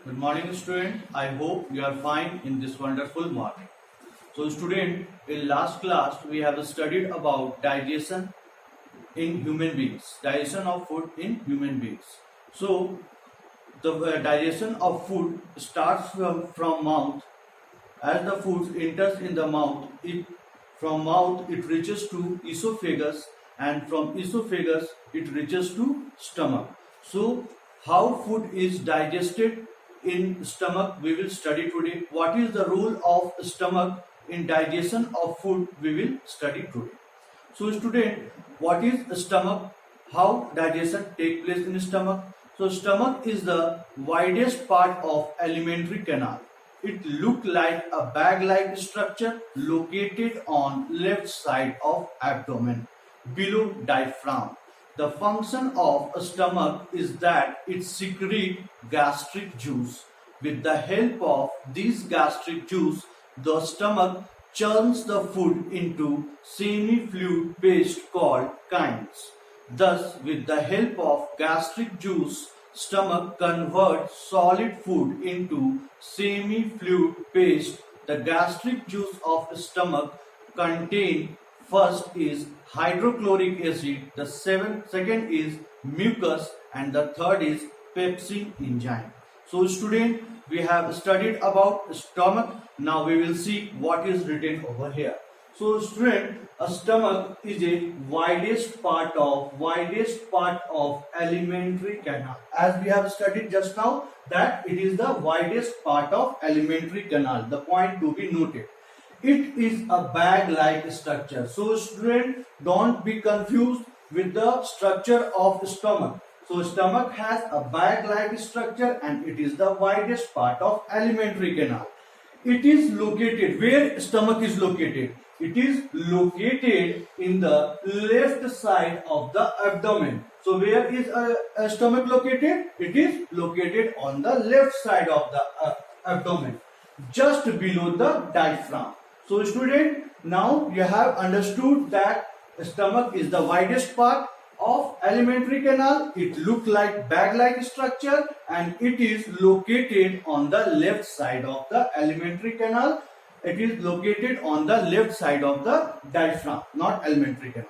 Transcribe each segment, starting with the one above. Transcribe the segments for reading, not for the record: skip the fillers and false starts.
Good morning, student. I hope you are fine in this wonderful morning. So, student, in last class we have studied about digestion in human beings, digestion of food in human beings. So, the digestion of food starts from mouth. As the food enters in the mouth, from mouth it reaches to esophagus, and from esophagus it reaches to stomach. So, how food is digested in stomach we will study today. What is the role of stomach in digestion of food we will study today. So student, what is stomach? How digestion take place in stomach? So stomach is the widest part of alimentary canal. It look like a bag-like structure located on left side of abdomen below diaphragm. The function of a stomach is that it secretes gastric juice. With the help of this gastric juice, the stomach churns the food into semi-fluid paste called chymes. Thus, with the help of gastric juice, stomach converts solid food into semi-fluid paste. The gastric juice of stomach contain first is hydrochloric acid, the second is mucus, and the third is pepsin enzyme. So student, we have studied about stomach. Now we will see what is written over here. So student, a stomach is a widest part of alimentary canal. As we have studied just now that it is the widest part of alimentary canal. The point to be noted. It is a bag-like structure. So student, don't be confused with the structure of stomach. So stomach has a bag-like structure and it is the widest part of alimentary canal. It is located, where stomach is located? It is located in the left side of the abdomen. So where is a stomach located? It is located on the left side of the abdomen, just below the diaphragm. So student, now you have understood that stomach is the widest part of alimentary canal. It looks like bag-like structure and it is located on the left side of the alimentary canal. It is located on the left side of the diaphragm, not alimentary canal.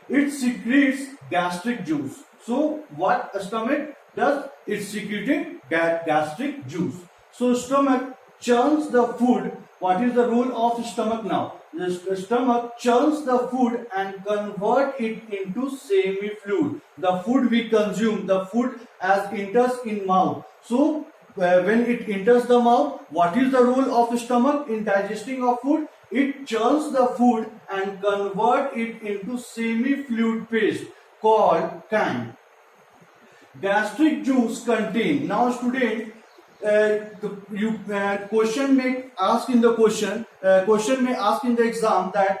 It secretes gastric juice. So what stomach does? It secreted gastric juice. So stomach churns the food. What is the role of stomach now? The stomach churns the food and convert it into semi-fluid. The food we consume, the food as enters in mouth. So when it enters the mouth, what is the role of stomach in digesting of food? It churns the food and convert it into semi-fluid paste called chyme. Gastric juice contain. Now student, question may ask in the question may ask in the exam that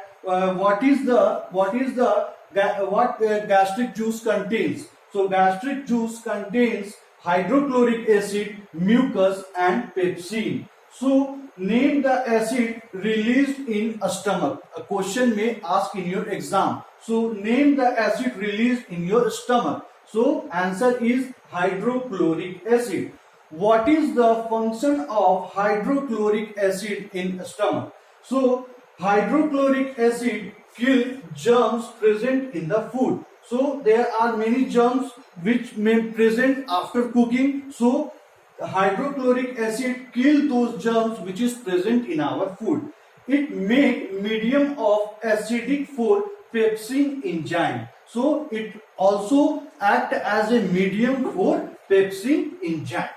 what gastric juice contains. So gastric juice contains hydrochloric acid, mucus, and pepsin. So name the acid released in a stomach. A question may ask in your exam. So name the acid released in your stomach. So answer is hydrochloric acid. What is the function of hydrochloric acid in stomach? So hydrochloric acid kills germs present in the food. So there are many germs which may present after cooking. So hydrochloric acid kills those germs which is present in our food. It makes medium of acidic for pepsin enzyme. So it also act as a medium for pepsin enzyme.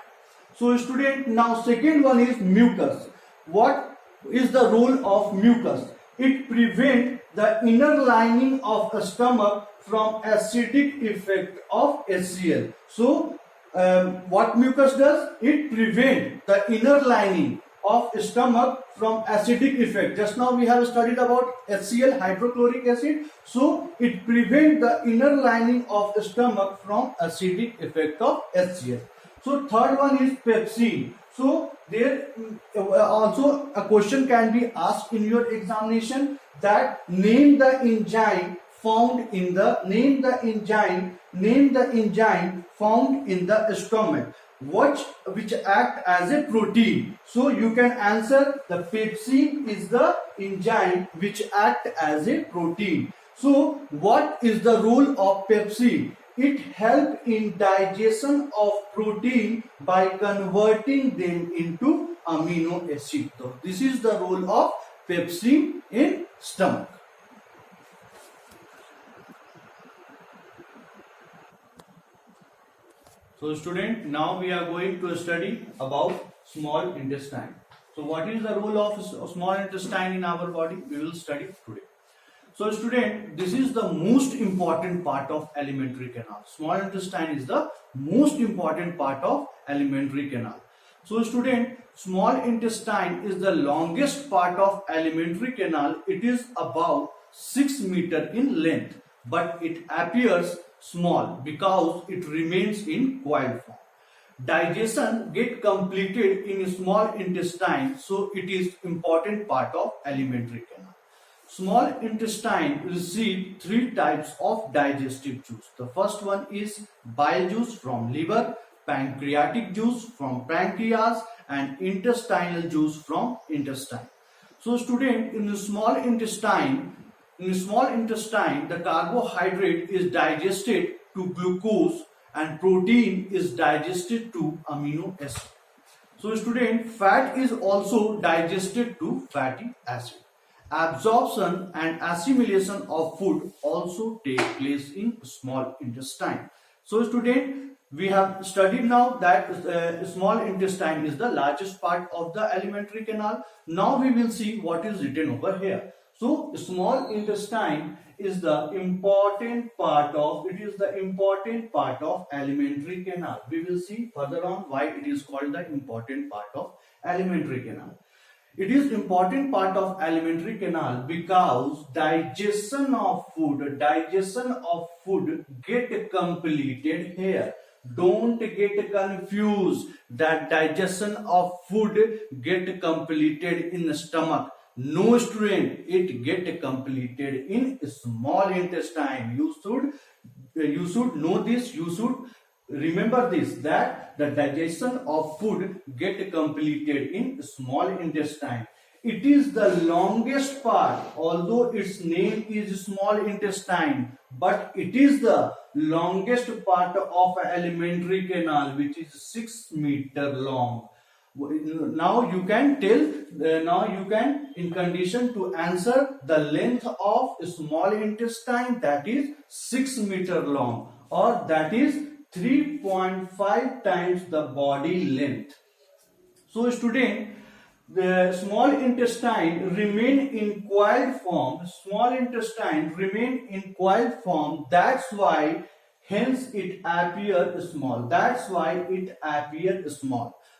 So student, now second one is mucus. What is the role of mucus? It prevents the inner lining of a stomach from acidic effect of HCl. So what mucus does? It prevents the inner lining of stomach from acidic effect. Just now we have studied about HCl, hydrochloric acid. So it prevents the inner lining of the stomach from acidic effect of HCl. So third one is pepsin. So there also a question can be asked in your examination that name the enzyme found in the found in the stomach. which act as a protein. So you can answer the pepsin is the enzyme which act as a protein. So what is the role of pepsin? It helps in digestion of protein by converting them into amino acid. So this is the role of pepsin in stomach. So student, now we are going to study about small intestine. So what is the role of small intestine in our body? We will study today. So student, this is the most important part of alimentary canal. Small intestine is the most important part of alimentary canal. So student, small intestine is the longest part of alimentary canal. It is about 6 meters in length, but it appears small because it remains in coiled form. Digestion get completed in small intestine, so it is important part of alimentary canal. Small intestine receive 3 types of digestive juice. The first one is bile juice from liver, pancreatic juice from pancreas, and intestinal juice from intestine. So student, in the small intestine, the carbohydrate is digested to glucose and protein is digested to amino acid. So student, fat is also digested to fatty acid. Absorption and assimilation of food also take place in small intestine. So student, we have studied now that small intestine is the largest part of the alimentary canal. Now we will see what is written over here. So small intestine is the important part of alimentary canal. We will see further on why it is called the important part of alimentary canal. It is important part of alimentary canal because digestion of food get completed here. Don't get confused that digestion of food get completed in the stomach. No student, it get completed in small intestine. You should know this. You should remember this, that the digestion of food get completed in small intestine. It is the longest part, although its name is small intestine, but it is the longest part of alimentary canal, which is 6 meters long. Now you can in condition to answer the length of small intestine, that is 6 meters long, or that is 3.5 times the body length. So student, the small intestine remain in coiled form. That's why hence it appears small.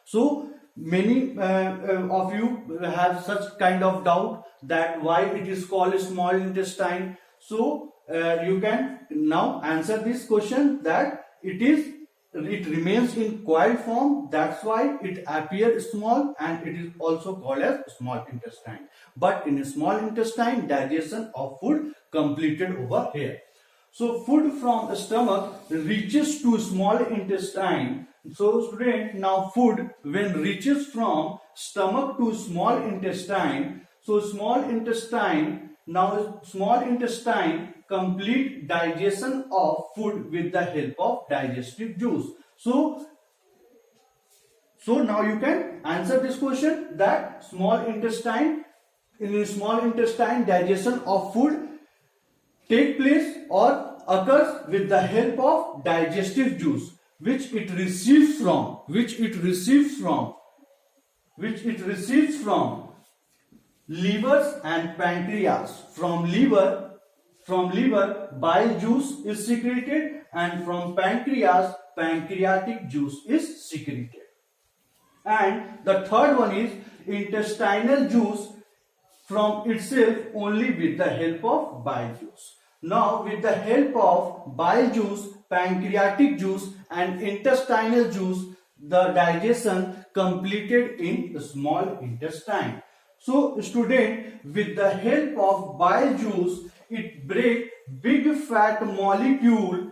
So many of you have such kind of doubt that why it is called small intestine. So you can now answer this question, that it remains in coiled form, that's why it appears small, and it is also called as small intestine. But in a small intestine, digestion of food completed over here. So food from stomach reaches to small intestine. So student, now food when reaches from stomach to small intestine, so small intestine complete digestion of food with the help of digestive juice. So now you can answer this question, that in the small intestine digestion of food take place or occurs with the help of digestive juice, which it receives from livers and pancreas. From liver, bile juice is secreted, and from pancreas, pancreatic juice is secreted. And the third one is intestinal juice from itself only with the help of bile juice. Now with the help of bile juice, pancreatic juice and intestinal juice, the digestion completed in the small intestine. So student, with the help of bile juice, it breaks big fat molecule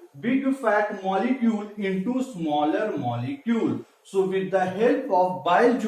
into smaller molecule. So with the help of bile